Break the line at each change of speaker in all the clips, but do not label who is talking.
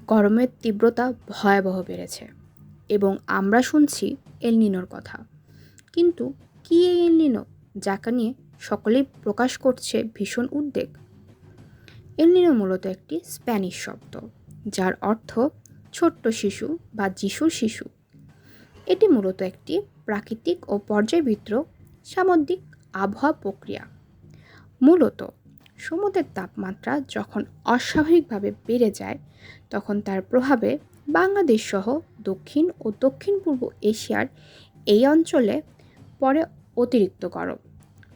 গরমের তীব্রতা ভয়াবহ বেড়েছে এবং আমরা শুনছি এল নিনোর কথা। কিন্তু কী এই এল নিনো, যাকে নিয়ে সকলেই প্রকাশ করছে ভীষণ উদ্বেগ? এল নিনো মূলত একটি স্প্যানিশ শব্দ, যার অর্থ ছোট্ট শিশু বা যিশুর শিশু। এটি মূলত একটি প্রাকৃতিক ও পর্যায়বৃত্ত সামুদ্রিক আবহাওয়া প্রক্রিয়া। মূলত সমুদ্রের তাপমাত্রা যখন অস্বাভাবিকভাবে বেড়ে যায়, তখন তার প্রভাবে বাংলাদেশ সহ দক্ষিণ ও দক্ষিণ পূর্ব এশিয়ার এই অঞ্চলে পরে অতিরিক্ত গরম,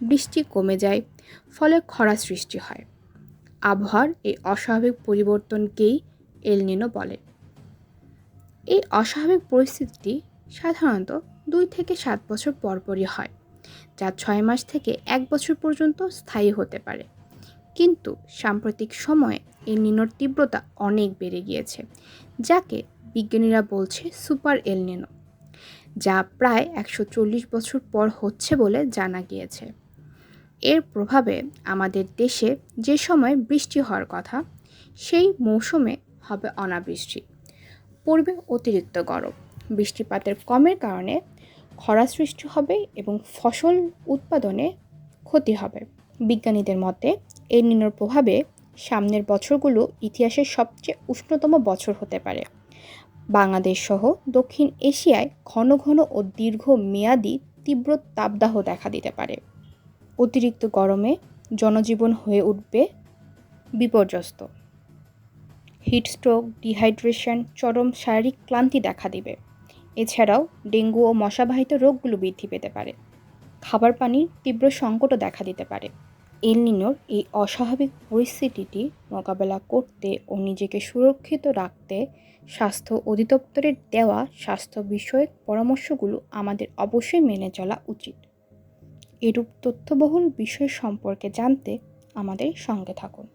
বৃষ্টি কমে যায়, ফলে খরা সৃষ্টি হয়। আবহাওয়ার এই অস্বাভাবিক পরিবর্তনকেই এল নিনো বলে। এই অস্বাভাবিক পরিস্থিতিটি সাধারণত 2 থেকে 7 বছর পরপরই হয়, যা 6 মাস থেকে 1 বছর পর্যন্ত স্থায়ী হতে পারে। কিন্তু সাম্প্রতিক সময়ে এল নিনোর তীব্রতা অনেক বেড়ে গিয়েছে, যাকে বিজ্ঞানীরা বলছে সুপার এল নিনো, যা প্রায় 140 বছর পর হচ্ছে বলে জানা গিয়েছে। এর প্রভাবে আমাদের দেশে যে সময় বৃষ্টি হওয়ার কথা, সেই মৌসুমে হবে অনাবৃষ্টি, পড়বে অতিরিক্ত গরম, বৃষ্টিপাতের কমের কারণে খরা সৃষ্টি হবে এবং ফসল উৎপাদনে ক্ষতি হবে। বিজ্ঞানীদের মতে এল নিনোর প্রভাবে সামনের বছরগুলো ইতিহাসের সবচেয়ে উষ্ণতম বছর হতে পারে। বাংলাদেশ সহ দক্ষিণ এশিয়ায় ঘন ঘন ও দীর্ঘমেয়াদী তীব্র তাপদাহ দেখা দিতে পারে। অতিরিক্ত গরমে জনজীবন হয়ে উঠবে বিপর্যস্ত। হিটস্ট্রোক, ডিহাইড্রেশন, চরম শারীরিক ক্লান্তি দেখা দিবে। এছাড়াও ডেঙ্গু ও মশাবাহিত রোগগুলো বৃদ্ধি পেতে পারে। খাবার পানির তীব্র সংকটও দেখা দিতে পারে। এল নিনোর এই অস্বাভাবিক পরিস্থিতিটি মোকাবেলা করতে ও নিজেকে সুরক্ষিত রাখতে স্বাস্থ্য অধিদপ্তরের দেওয়া স্বাস্থ্য বিষয়ক পরামর্শগুলো আমাদের অবশ্যই মেনে চলা উচিত। এরূপ তথ্যবহুল বিষয় সম্পর্কে জানতে আমাদের সঙ্গে থাকুন।